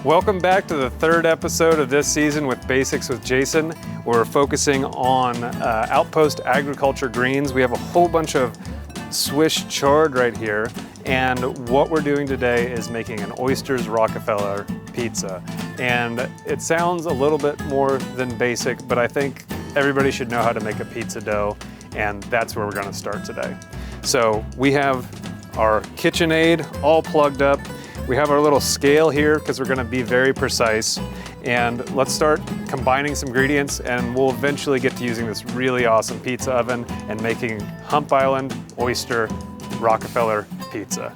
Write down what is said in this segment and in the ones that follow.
Welcome back to the third episode of this season with Basics with Jason. We're focusing on outpost agriculture greens. We have a whole bunch of Swiss chard right here. And what we're doing today is making an Oysters Rockefeller pizza. And it sounds a little bit more than basic, but I think everybody should know how to make a pizza dough. And that's where we're gonna start today. So we have our KitchenAid all plugged up. We have our little scale here because we're gonna be very precise. And let's start combining some ingredients, and we'll eventually get to using this really awesome pizza oven and making Hump Island Oyster Rockefeller pizza.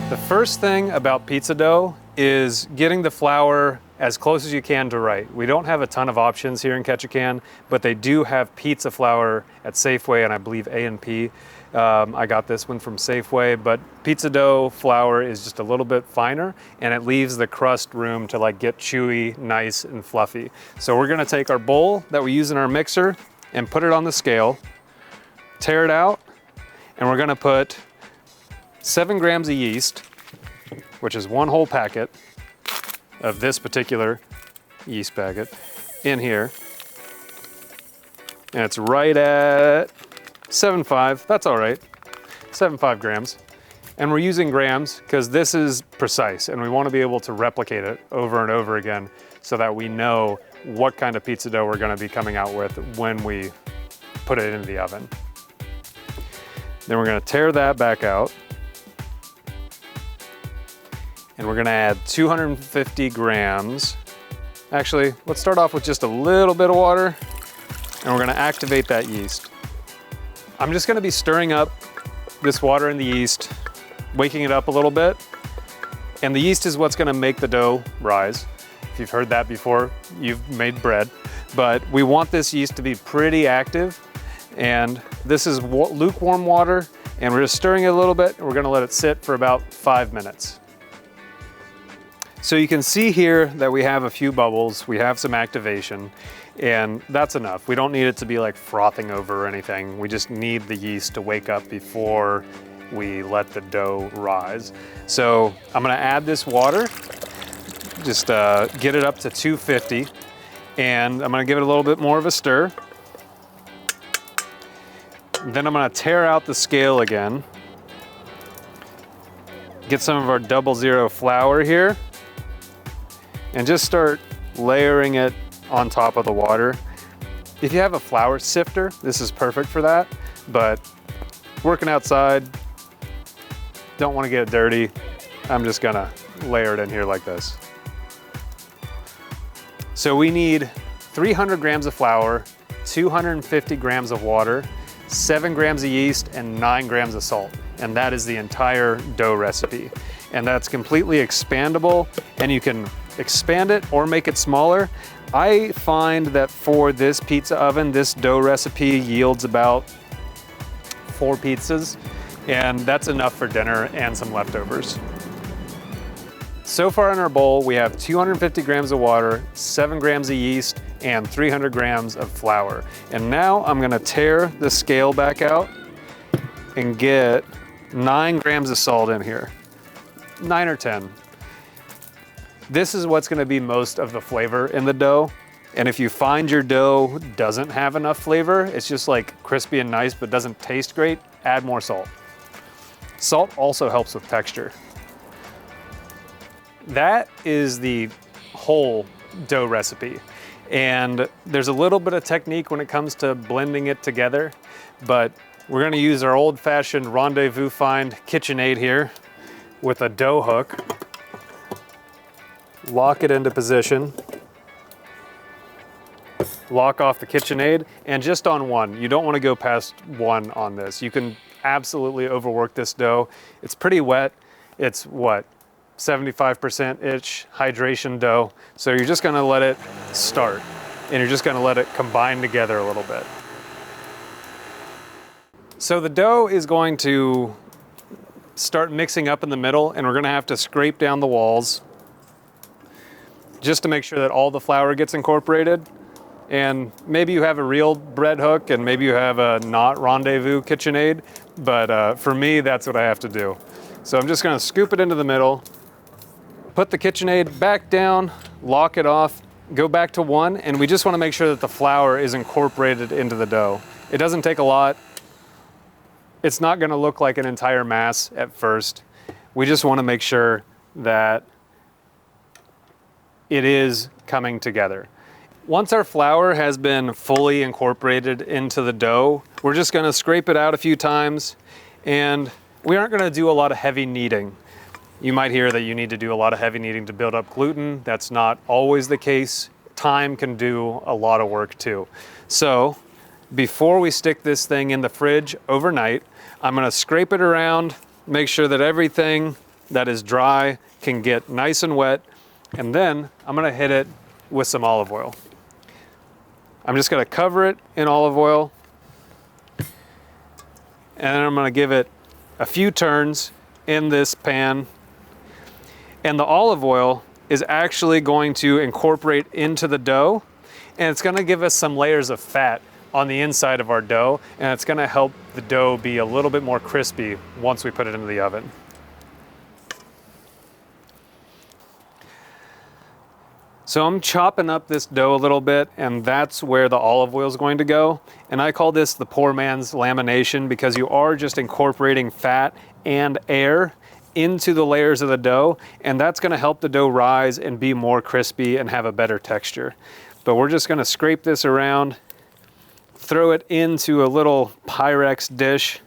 The first thing about pizza dough is getting the flour as close as you can to right. We don't have a ton of options here in Ketchikan, but they do have pizza flour at Safeway and I believe A&P. I got this one from Safeway, but pizza dough flour is just a little bit finer and it leaves the crust room to like get chewy, nice and fluffy. So we're gonna take our bowl that we use in our mixer and put it on the scale, tear it out, and we're gonna put 7 grams of yeast, which is 1 whole packet of this particular yeast packet in here. And it's right at 7.5, that's all right, 7.5 grams. And we're using grams because this is precise and we want to be able to replicate it over and over again so that we know what kind of pizza dough we're going to be coming out with when we put it into the oven. Then we're going to tear that back out. And we're going to add 250 grams. Actually, let's start off with just a little bit of water and we're going to activate that yeast. I'm just gonna be stirring up this water and the yeast, waking it up a little bit. And the yeast is what's gonna make the dough rise. If you've heard that before, you've made bread. But we want this yeast to be pretty active. And this is lukewarm water, and we're just stirring it a little bit, and we're gonna let it sit for about 5 minutes. So you can see here that we have a few bubbles, we have some activation, and that's enough. We don't need it to be like frothing over or anything. We just need the yeast to wake up before we let the dough rise. So I'm gonna add this water, just get it up to 250, and I'm gonna give it a little bit more of a stir. Then I'm gonna tear out the scale again, get some of our 00 flour here, and just start layering it on top of the water. If you have a flour sifter, this is perfect for that, but working outside, don't want to get it dirty. I'm just gonna layer it in here like this. So we need 300 grams of flour, 250 grams of water, 7 grams of yeast, and 9 grams of salt. And that is the entire dough recipe. And that's completely expandable, and you can expand it or make it smaller. I find that for this pizza oven, this dough recipe yields about 4 pizzas, and that's enough for dinner and some leftovers. So far in our bowl, we have 250 grams of water, 7 grams of yeast, and 300 grams of flour. And now I'm gonna tear the scale back out and get 9 grams of salt in here, 9 or 10. This is what's gonna be most of the flavor in the dough. And if you find your dough doesn't have enough flavor, it's just like crispy and nice but doesn't taste great, add more salt. Salt also helps with texture. That is the whole dough recipe. And there's a little bit of technique when it comes to blending it together, but we're gonna use our old-fashioned rendezvous find KitchenAid here with a dough hook. Lock it into position, lock off the KitchenAid, and just on one. You don't want to go past 1 on this. You can absolutely overwork this dough. It's pretty wet. It's what, 75%-ish hydration dough. So you're just gonna let it start, and you're just gonna let it combine together a little bit. So the dough is going to start mixing up in the middle, and we're gonna have to scrape down the walls just to make sure that all the flour gets incorporated. And maybe you have a real bread hook and maybe you have a not rendezvous KitchenAid, but for me, that's what I have to do. So I'm just gonna scoop it into the middle Put the KitchenAid back down, lock it off, go back to 1, and we just want to make sure that the flour is incorporated into the dough. It doesn't take a lot. It's not going to look like an entire mass at first. We just want to make sure that it is coming together. Once our flour has been fully incorporated into the dough, we're just going to scrape it out a few times, and we aren't going to do a lot of heavy kneading. You might hear that you need to do a lot of heavy kneading to build up gluten. That's not always the case. Time can do a lot of work too. So before we stick this thing in the fridge overnight, I'm going to scrape it around, make sure that everything that is dry can get nice and wet, and then I'm going to hit it with some olive oil. I'm just going to cover it in olive oil, and then I'm going to give it a few turns in this pan. And the olive oil is actually going to incorporate into the dough, and it's going to give us some layers of fat on the inside of our dough, and it's going to help the dough be a little bit more crispy once we put it into the oven. So I'm chopping up this dough a little bit, and that's where the olive oil is going to go. And I call this the poor man's lamination, because you are just incorporating fat and air into the layers of the dough, and that's going to help the dough rise and be more crispy and have a better texture. But we're just going to scrape this around, throw it into a little Pyrex dish,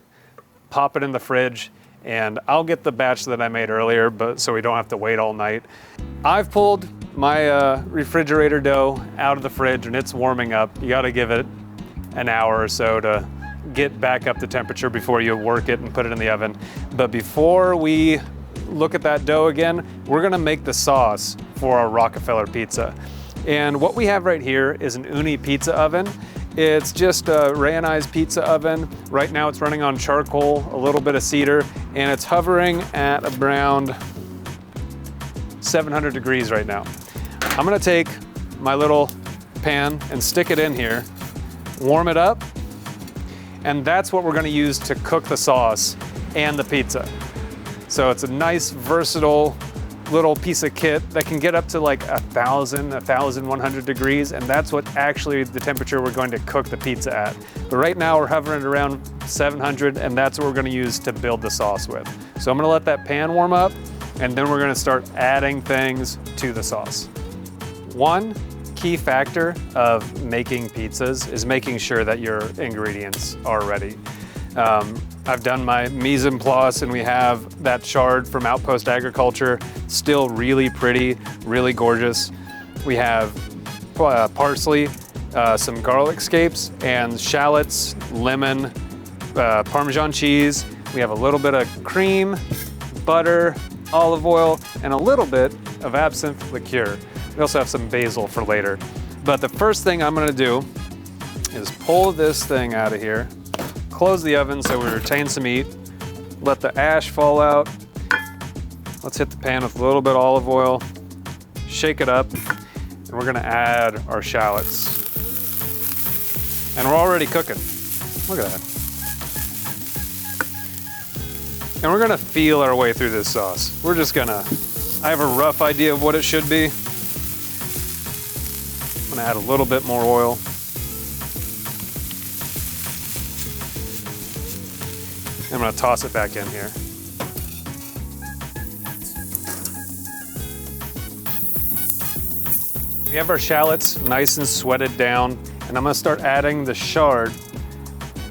pop it in the fridge, and I'll get the batch that I made earlier, but so we don't have to wait all night. I've pulled my refrigerator dough out of the fridge, and it's warming up. You got to give it an hour or so to get back up to temperature before you work it and put it in the oven. But before we look at that dough again, we're gonna make the sauce for our Rockefeller pizza. And what we have right here is an uni pizza oven. It's just a Rayonized pizza oven. Right now it's running on charcoal, a little bit of cedar, and it's hovering at around 700 degrees right now. I'm gonna take my little pan and stick it in here, warm it up, and that's what we're going to use to cook the sauce and the pizza. So it's a nice, versatile little piece of kit that can get up to like 1,100 degrees, and that's what actually the temperature we're going to cook the pizza at. But right now we're hovering around 700, and that's what we're going to use to build the sauce with. So I'm going to let that pan warm up, and then we're going to start adding things to the sauce. One key factor of making pizzas is making sure that your ingredients are ready. I've done my mise en place, and we have that chard from Outpost Agriculture, still really pretty, really gorgeous. We have parsley, some garlic scapes, and shallots, lemon, Parmesan cheese. We have a little bit of cream, butter, olive oil, and a little bit of absinthe liqueur. We also have some basil for later. But the first thing I'm gonna do is pull this thing out of here, close the oven so we retain some heat, let the ash fall out. Let's hit the pan with a little bit of olive oil, shake it up, and we're gonna add our shallots. And we're already cooking. Look at that. And we're gonna feel our way through this sauce. I have a rough idea of what it should be. I'm gonna add a little bit more oil. I'm gonna toss it back in here. We have our shallots nice and sweated down, and I'm gonna start adding the chard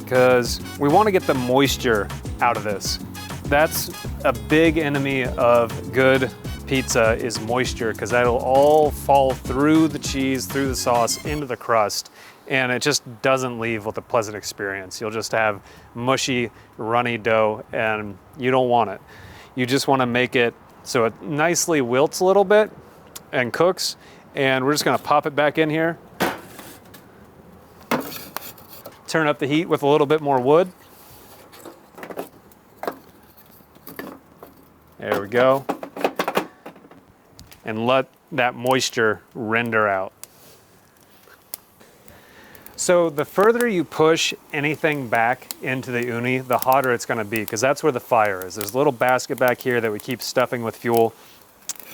because we wanna get the moisture out of this. That's a big enemy of good pizza is moisture, because that'll all fall through the cheese, through the sauce, into the crust, and it just doesn't leave with a pleasant experience. You'll just have mushy, runny dough, and you don't want it. You just want to make it so it nicely wilts a little bit and cooks, and we're just going to pop it back in here. Turn up the heat with a little bit more wood. There we go. And let that moisture render out. So the further you push anything back into the uni, the hotter it's gonna be, because that's where the fire is. There's a little basket back here that we keep stuffing with fuel.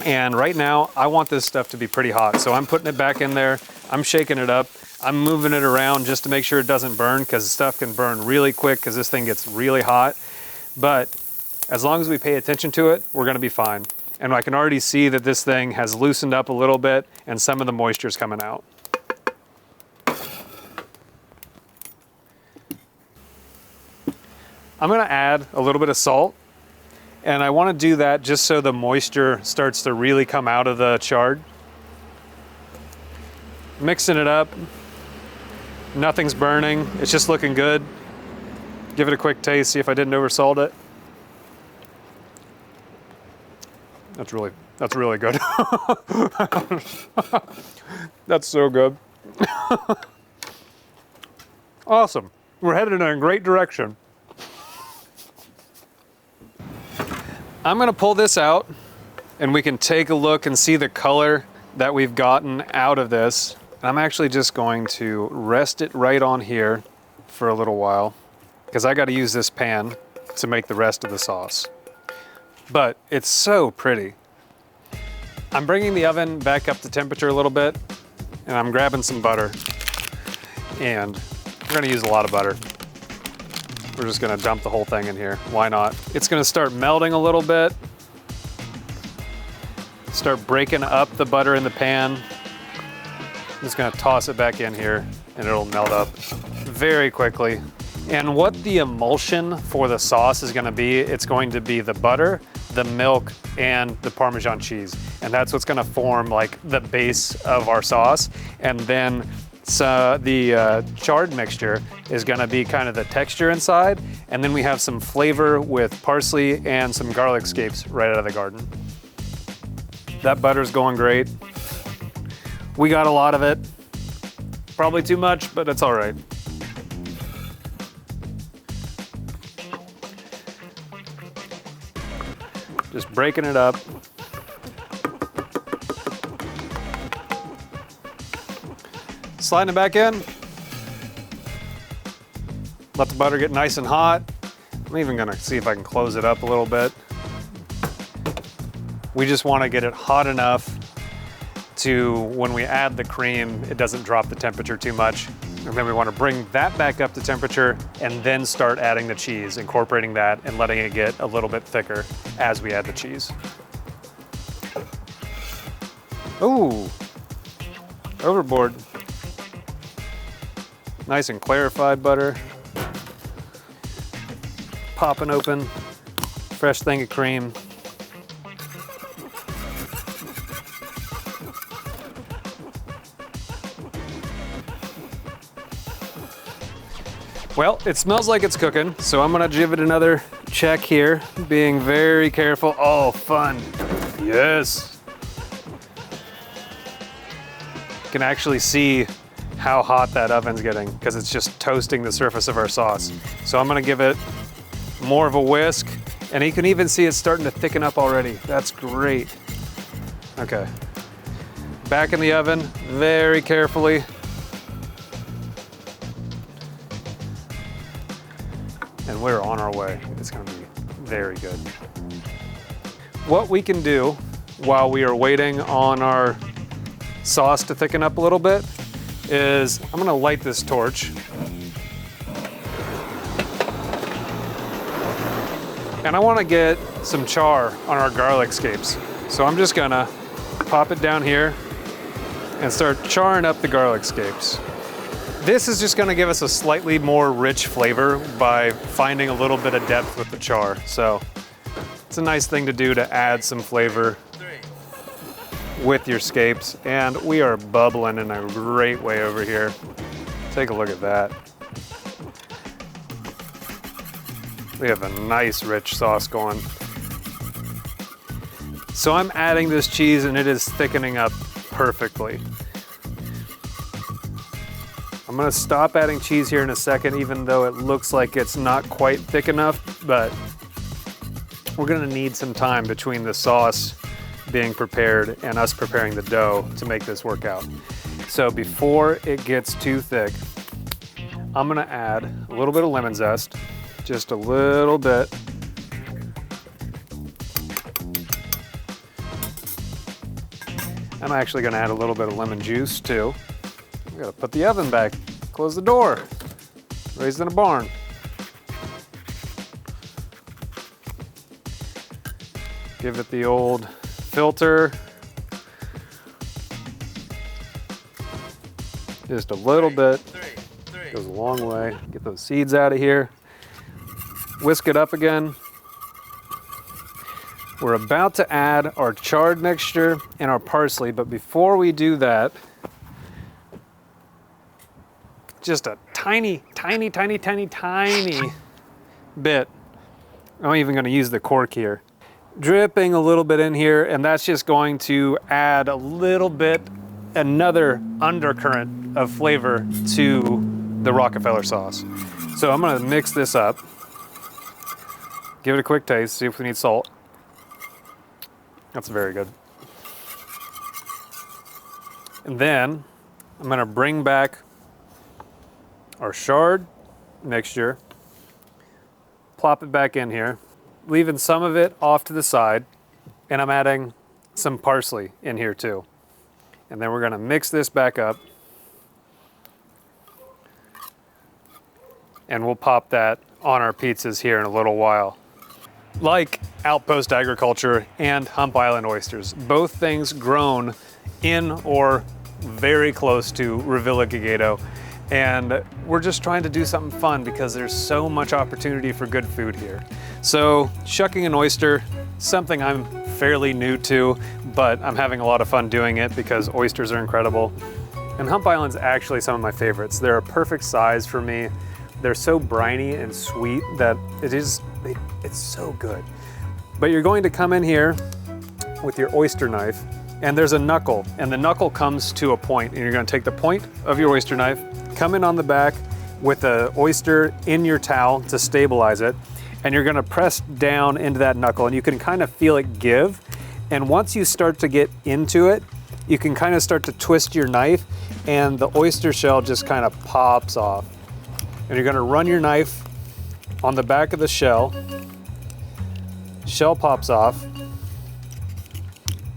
And right now, I want this stuff to be pretty hot. So I'm putting it back in there. I'm shaking it up. I'm moving it around just to make sure it doesn't burn, because stuff can burn really quick because this thing gets really hot. But as long as we pay attention to it, we're gonna be fine. And I can already see that this thing has loosened up a little bit and some of the moisture's coming out. I'm gonna add a little bit of salt, and I wanna do that just so the moisture starts to really come out of the chard. Mixing it up. Nothing's burning, it's just looking good. Give it a quick taste, see if I didn't oversalt it. That's really good. That's so good. Awesome. We're headed in a great direction. I'm gonna pull this out and we can take a look and see the color that we've gotten out of this. I'm actually just going to rest it right on here for a little while, because I gotta use this pan to make the rest of the sauce. But it's so pretty. I'm bringing the oven back up to temperature a little bit, and I'm grabbing some butter. And we're gonna use a lot of butter. We're just gonna dump the whole thing in here. Why not? It's gonna start melting a little bit. Start breaking up the butter in the pan. I'm just gonna toss it back in here and it'll melt up very quickly. And what the emulsion for the sauce is gonna be, it's going to be the butter, the milk, and the Parmesan cheese. And that's what's gonna form like the base of our sauce. And then the chard mixture is gonna be kind of the texture inside. And then we have some flavor with parsley and some garlic scapes right out of the garden. That butter's going great. We got a lot of it. Probably too much, but it's all right. Just breaking it up. Sliding it back in. Let the butter get nice and hot. I'm even gonna see if I can close it up a little bit. We just wanna get it hot enough to, when we add the cream, it doesn't drop the temperature too much. And then we want to bring that back up to temperature and then start adding the cheese, incorporating that and letting it get a little bit thicker as we add the cheese. Ooh, overboard. Nice and clarified butter. Popping open, fresh thing of cream. Well, it smells like it's cooking, so I'm gonna give it another check here, being very careful. Oh, fun. Yes. You can actually see how hot that oven's getting because it's just toasting the surface of our sauce. So I'm gonna give it more of a whisk, and you can even see it's starting to thicken up already. That's great. Okay. Back in the oven, very carefully. And we're on our way. It's gonna be very good. What we can do while we are waiting on our sauce to thicken up a little bit is I'm gonna light this torch. And I wanna get some char on our garlic scapes. So I'm just gonna pop it down here and start charring up the garlic scapes. This is just gonna give us a slightly more rich flavor by finding a little bit of depth with the char. So it's a nice thing to do to add some flavor with your scapes. And we are bubbling in a great way over here. Take a look at that. We have a nice rich sauce going. So I'm adding this cheese and it is thickening up perfectly. I'm gonna stop adding cheese here in a second, even though it looks like it's not quite thick enough, but we're gonna need some time between the sauce being prepared and us preparing the dough to make this work out. So before it gets too thick, I'm gonna add a little bit of lemon zest, just a little bit. I'm actually gonna add a little bit of lemon juice too. We gotta put the oven back, close the door. Raised in a barn. Give it the old filter. Just a little bit. Goes a long way. Get those seeds out of here. Whisk it up again. We're about to add our chard mixture and our parsley, but before we do that, just a tiny, tiny, tiny, tiny, tiny bit. I'm even gonna use the cork here. Dripping a little bit in here, and that's just going to add a little bit, another undercurrent of flavor to the Rockefeller sauce. So I'm gonna mix this up. Give it a quick taste, see if we need salt. That's very good. And then I'm gonna bring back our chard mixture, plop it back in here, leaving some of it off to the side, and I'm adding some parsley in here too. And then we're gonna mix this back up, and we'll pop that on our pizzas here in a little while. Like Outpost Agriculture and Hump Island oysters, both things grown in or very close to Revillagigedo. And we're just trying to do something fun because there's so much opportunity for good food here. So shucking an oyster, something I'm fairly new to, but I'm having a lot of fun doing it because oysters are incredible. And Hump Island's actually some of my favorites. They're a perfect size for me. They're so briny and sweet that it's so good. But you're going to come in here with your oyster knife, and there's a knuckle, and the knuckle comes to a point, and you're gonna take the point of your oyster knife, come in on the back with the oyster in your towel to stabilize it, and you're gonna press down into that knuckle, and you can kind of feel it give. And once you start to get into it, you can kind of start to twist your knife, and the oyster shell just kind of pops off. And you're gonna run your knife on the back of the shell. Shell pops off.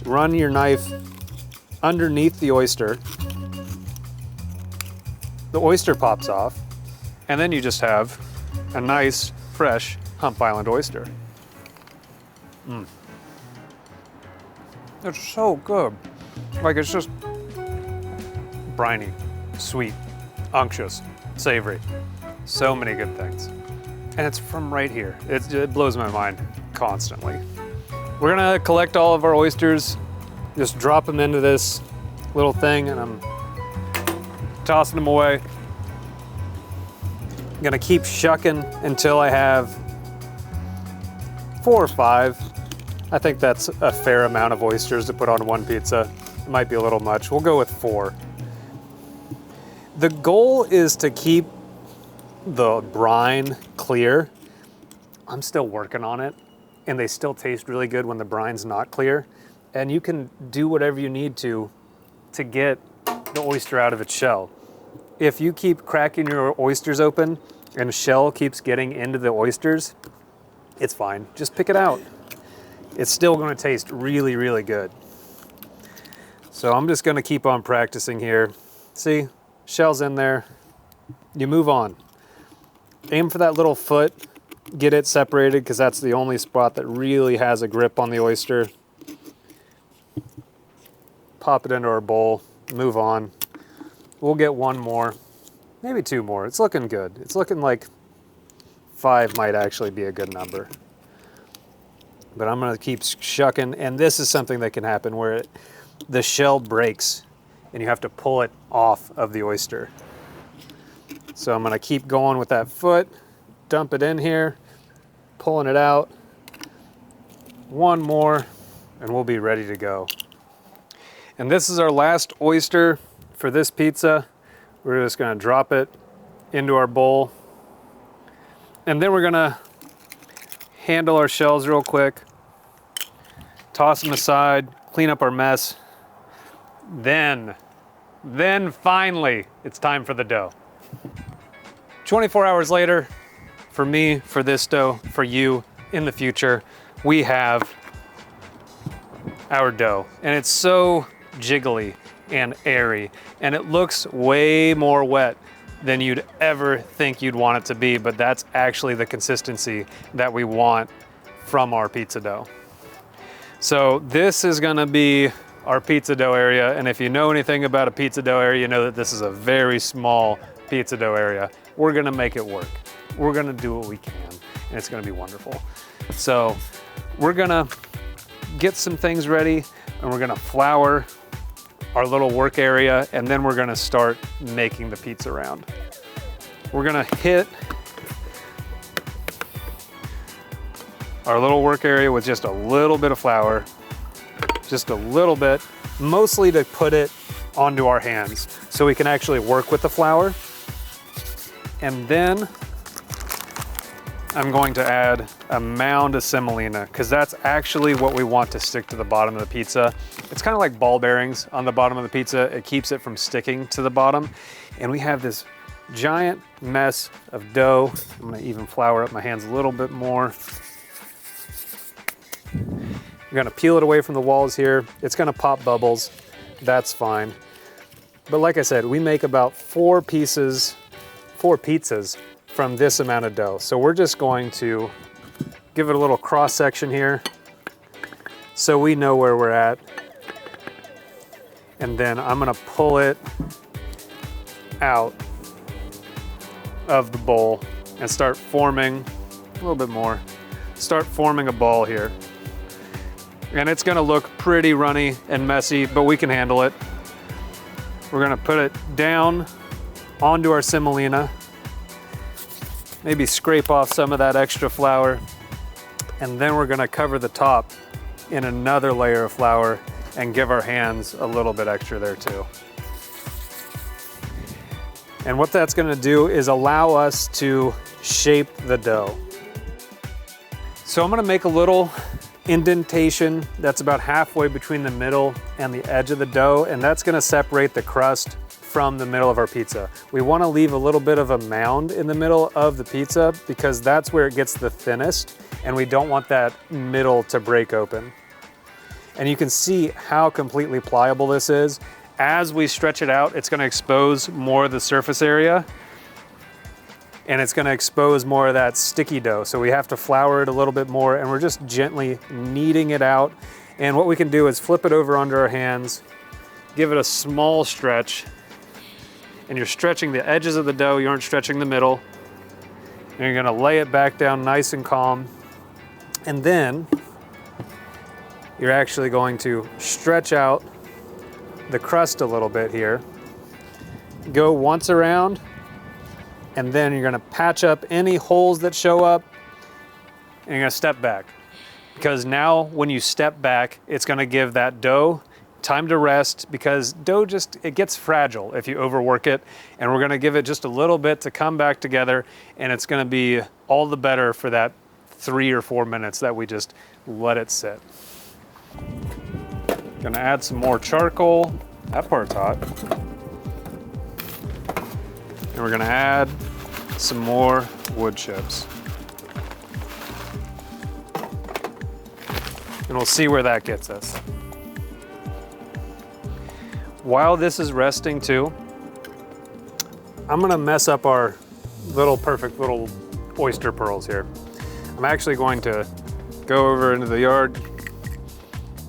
Run your knife underneath the oyster. The oyster pops off, and then you just have a nice, fresh Hump Island oyster. It's so good. Like, it's just briny, sweet, unctuous, savory. So many good things. And it's from right here. It blows my mind constantly. We're gonna collect all of our oysters, just drop them into this little thing, and I'm tossing them away. I'm gonna keep shucking until I have 4 or 5. I think that's a fair amount of oysters to put on one pizza. It might be a little much. We'll go with 4. The goal is to keep the brine clear. I'm still working on it, and they still taste really good when the brine's not clear. And you can do whatever you need to get the oyster out of its shell. If you keep cracking your oysters open and the shell keeps getting into the oysters, it's fine. Just pick it out. It's still gonna taste really, really good. So I'm just gonna keep on practicing here. See, shell's in there. You move on. Aim for that little foot, get it separated, because that's the only spot that really has a grip on the oyster. Pop it into our bowl, move on. We'll get 1 more, maybe 2 more. It's looking good. It's looking like 5 might actually be a good number. But I'm gonna keep shucking, and this is something that can happen where the shell breaks and you have to pull it off of the oyster. So I'm gonna keep going with that foot, dump it in here, pulling it out. 1 more, and we'll be ready to go. And this is our last oyster for this pizza. We're just gonna drop it into our bowl. And then we're gonna handle our shells real quick, toss them aside, clean up our mess. Then finally, it's time for the dough. 24 hours later, for me, for this dough, for you in the future, we have our dough. And it's so jiggly and airy, and it looks way more wet than you'd ever think you'd want it to be, but that's actually the consistency that we want from our pizza dough. So this is gonna be our pizza dough area, and if you know anything about a pizza dough area, you know that this is a very small pizza dough area. We're gonna make it work. We're gonna do what we can, and it's gonna be wonderful. So we're gonna get some things ready, and we're gonna flour our little work area, and then we're gonna start making the pizza round. We're gonna hit our little work area with just a little bit of flour, just a little bit, mostly to put it onto our hands so we can actually work with the flour. And then I'm going to add a mound of semolina, because that's actually what we want to stick to the bottom of the pizza. It's kind of like ball bearings on the bottom of the pizza. It keeps it from sticking to the bottom. And we have this giant mess of dough. I'm gonna even flour up my hands a little bit more. I'm gonna peel it away from the walls here. It's gonna pop bubbles, that's fine. But like I said, we make about 4 pizzas from this amount of dough. So we're just going to give it a little cross section here so we know where we're at. And then I'm gonna pull it out of the bowl and start forming a little bit more. Start forming a ball here. And it's gonna look pretty runny and messy, but we can handle it. We're gonna put it down onto our semolina. Maybe scrape off some of that extra flour, and then we're gonna cover the top in another layer of flour and give our hands a little bit extra there too. And what that's gonna do is allow us to shape the dough. So I'm gonna make a little indentation that's about halfway between the middle and the edge of the dough, and that's gonna separate the crust from the middle of our pizza. We wanna leave a little bit of a mound in the middle of the pizza because that's where it gets the thinnest, and we don't want that middle to break open. And you can see how completely pliable this is. As we stretch it out, it's gonna expose more of the surface area, and it's gonna expose more of that sticky dough. So we have to flour it a little bit more, and we're just gently kneading it out. And what we can do is flip it over under our hands, give it a small stretch, and you're stretching the edges of the dough, you aren't stretching the middle. And you're gonna lay it back down nice and calm. And then you're actually going to stretch out the crust a little bit here. Go once around, and then you're gonna patch up any holes that show up, and you're gonna step back. Because now when you step back, it's gonna give that dough time to rest, because dough it gets fragile if you overwork it, and we're gonna give it just a little bit to come back together, and it's gonna be all the better for that 3 or 4 minutes that we just let it sit. Gonna add some more charcoal. That part's hot. And we're gonna add some more wood chips. And we'll see where that gets us. While this is resting too, I'm gonna mess up our perfect little oyster pearls here. I'm actually going to go over into the yard,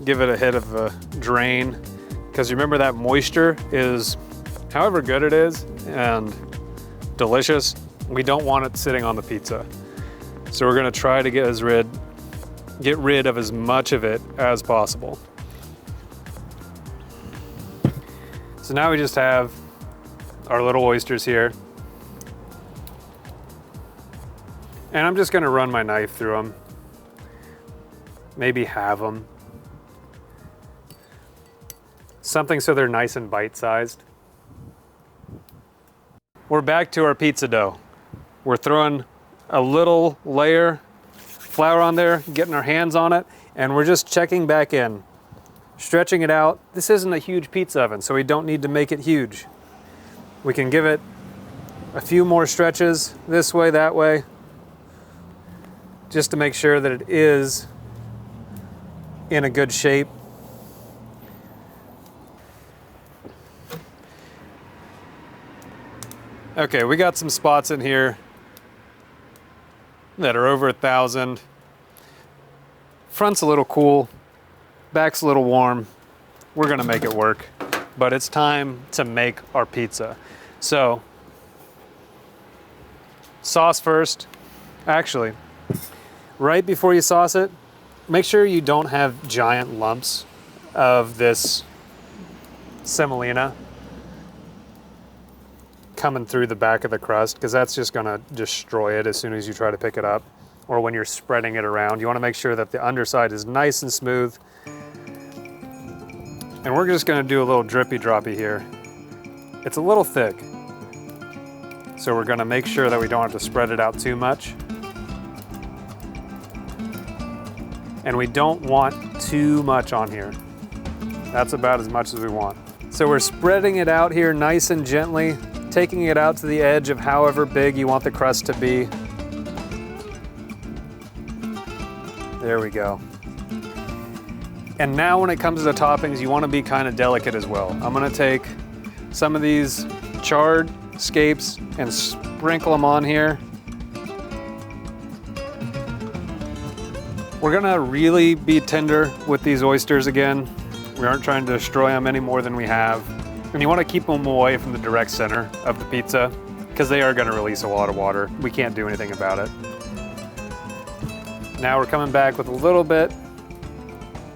give it a hit of a drain, because remember that moisture is, however good it is and delicious, we don't want it sitting on the pizza. So we're gonna try to get rid of as much of it as possible. So now we just have our little oysters here. And I'm just gonna run my knife through them. Maybe halve them. Something so they're nice and bite-sized. We're back to our pizza dough. We're throwing a little layer flour on there, getting our hands on it, and we're just checking back in. Stretching it out. This isn't a huge pizza oven, so we don't need to make it huge. We can give it a few more stretches this way, that way, just to make sure that it is in a good shape. Okay, we got some spots in here that are over 1,000. Front's a little cool, back's a little warm. We're gonna make it work, but it's time to make our pizza. So, sauce first. Actually, right before you sauce it, make sure you don't have giant lumps of this semolina coming through the back of the crust, because that's just gonna destroy it as soon as you try to pick it up, or when you're spreading it around. You wanna make sure that the underside is nice and smooth. And we're just gonna do a little drippy droppy here. It's a little thick, so we're gonna make sure that we don't have to spread it out too much. And we don't want too much on here. That's about as much as we want. So we're spreading it out here nice and gently, taking it out to the edge of however big you want the crust to be. There we go. And now when it comes to the toppings, you want to be kind of delicate as well. I'm going to take some of these chard scapes and sprinkle them on here. We're gonna really be tender with these oysters again. We aren't trying to destroy them any more than we have. And you want to keep them away from the direct center of the pizza, because they are going to release a lot of water. We can't do anything about it. Now we're coming back with a little bit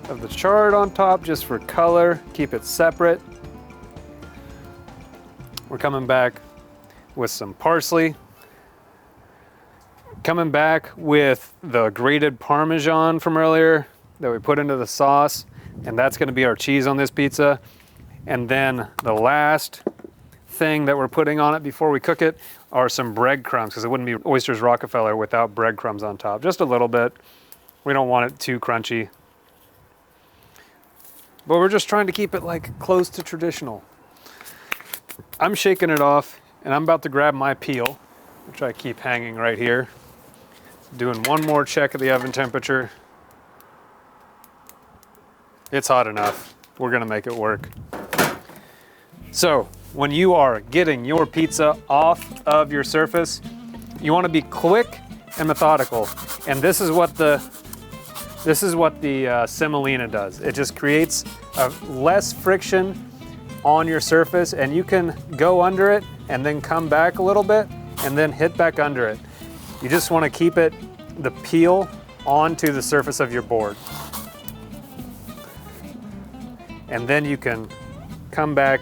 of the chard on top just for color, keep it separate. We're coming back with some parsley. Coming back with the grated parmesan from earlier that we put into the sauce, and that's going to be our cheese on this pizza. And then the last thing that we're putting on it before we cook it are some breadcrumbs, because it wouldn't be Oysters Rockefeller without breadcrumbs on top. Just a little bit. We don't want it too crunchy. But we're just trying to keep it like close to traditional. I'm shaking it off, and I'm about to grab my peel, which I keep hanging right here. Doing one more check of the oven temperature. It's hot enough. We're gonna make it work. So, when you are getting your pizza off of your surface, you wanna be quick and methodical. And this is what the semolina does. It just creates less friction on your surface, and you can go under it and then come back a little bit and then hit back under it. You just want to keep the peel onto the surface of your board. And then you can come back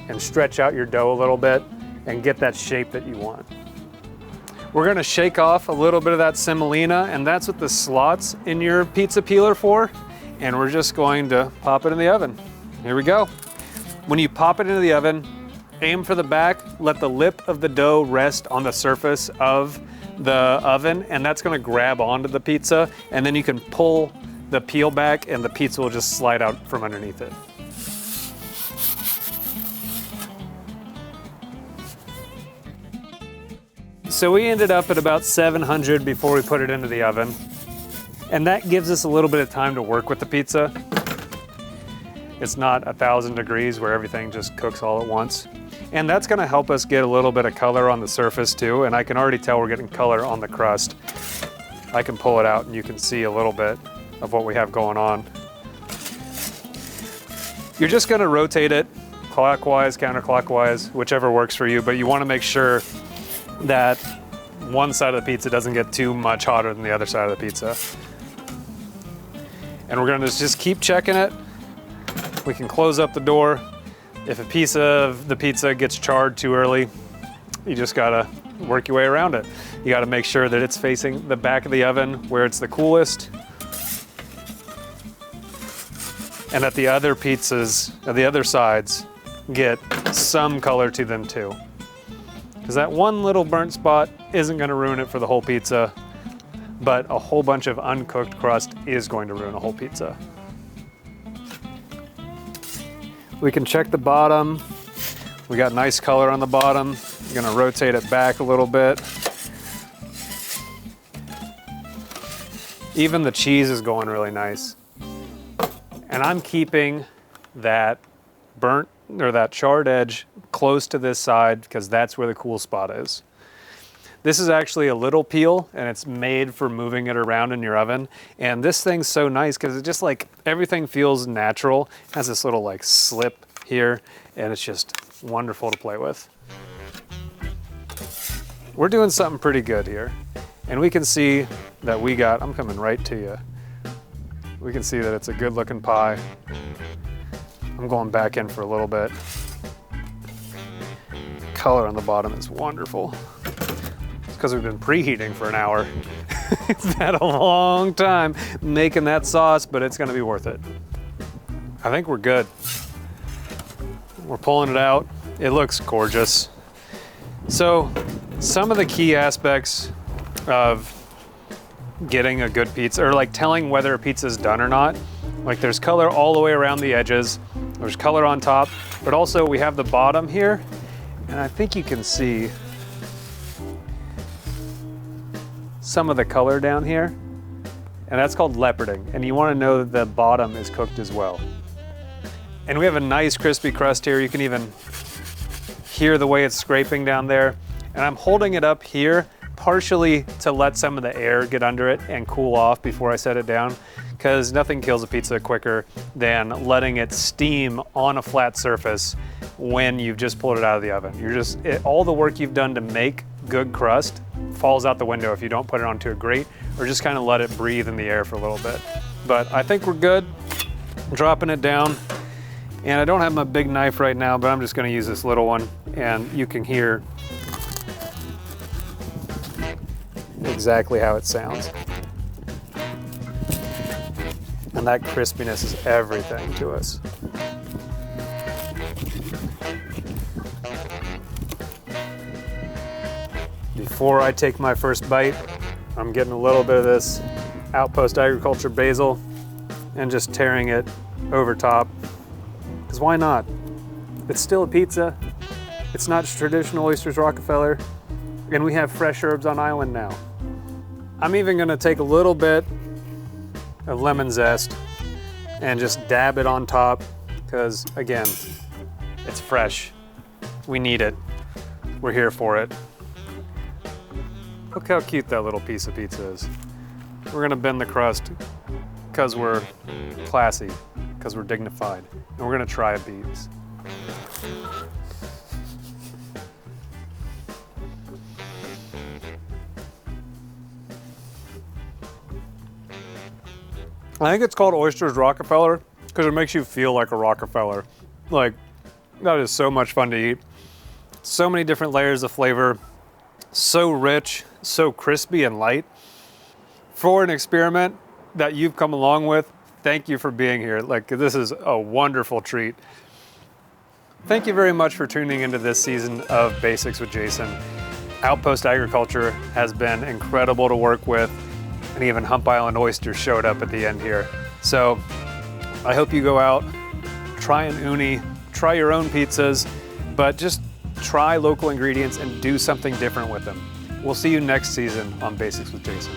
and stretch out your dough a little bit and get that shape that you want. We're gonna shake off a little bit of that semolina, and that's what the slots in your pizza peeler for. And we're just going to pop it in the oven. Here we go. When you pop it into the oven, aim for the back, let the lip of the dough rest on the surface of the oven, and that's gonna grab onto the pizza, and then you can pull the peel back and the pizza will just slide out from underneath it. So we ended up at about 700 before we put it into the oven, and that gives us a little bit of time to work with the pizza. It's not 1,000 degrees where everything just cooks all at once. And that's gonna help us get a little bit of color on the surface too, and I can already tell we're getting color on the crust. I can pull it out and you can see a little bit of what we have going on. You're just gonna rotate it clockwise, counterclockwise, whichever works for you, but you wanna make sure that one side of the pizza doesn't get too much hotter than the other side of the pizza. And we're gonna just keep checking it. We can close up the door. If a piece of the pizza gets charred too early, you just gotta work your way around it. You gotta make sure that it's facing the back of the oven where it's the coolest, and that the other pizzas, the other sides, get some color to them too. Because that one little burnt spot isn't gonna ruin it for the whole pizza, but a whole bunch of uncooked crust is going to ruin a whole pizza. We can check the bottom. We got nice color on the bottom. I'm gonna rotate it back a little bit. Even the cheese is going really nice. And I'm keeping that burnt, or that charred edge close to this side because that's where the cool spot is. This is actually a little peel, and it's made for moving it around in your oven. And this thing's so nice because it just like, everything feels natural. It has this little like slip here, and it's just wonderful to play with. We're doing something pretty good here. And we can see that I'm coming right to you. We can see that it's a good looking pie. I'm going back in for a little bit. Color on the bottom is wonderful. It's because we've been preheating for an hour. It's had a long time making that sauce, but it's gonna be worth it. I think we're good. We're pulling it out. It looks gorgeous. So some of the key aspects of getting a good pizza, or like telling whether a pizza is done or not, like there's color all the way around the edges, there's color on top, but also we have the bottom here, and I think you can see some of the color down here, and that's called leoparding, and you want to know that the bottom is cooked as well. And we have a nice crispy crust here. You can even hear the way it's scraping down there, and I'm holding it up here partially to let some of the air get under it and cool off before I set it down, because nothing kills a pizza quicker than letting it steam on a flat surface when you've just pulled it out of the oven. All the work you've done to make good crust falls out the window if you don't put it onto a grate or just kind of let it breathe in the air for a little bit. But I think we're good. Dropping it down, and I don't have my big knife right now, but I'm just going to use this little one, and you can hear exactly how it sounds. And that crispiness is everything to us. Before I take my first bite, I'm getting a little bit of this Outpost Agriculture basil and just tearing it over top. Because why not? It's still a pizza. It's not traditional Oysters Rockefeller. And we have fresh herbs on island now. I'm even gonna take a little bit of lemon zest and just dab it on top, because again, it's fresh. We need it. We're here for it. Look how cute that little piece of pizza is. We're gonna bend the crust because we're classy, because we're dignified, and we're gonna try a piece. I think it's called Oysters Rockefeller because it makes you feel like a Rockefeller. Like, that is so much fun to eat. So many different layers of flavor, so rich, so crispy and light. For an experiment that you've come along with, thank you for being here. Like, this is a wonderful treat. Thank you very much for tuning into this season of Basics with Jason. Outpost Agriculture has been incredible to work with, and even Hump Island Oysters showed up at the end here. So I hope you go out, try an uni, try your own pizzas, but just try local ingredients and do something different with them. We'll see you next season on Basics with Jason.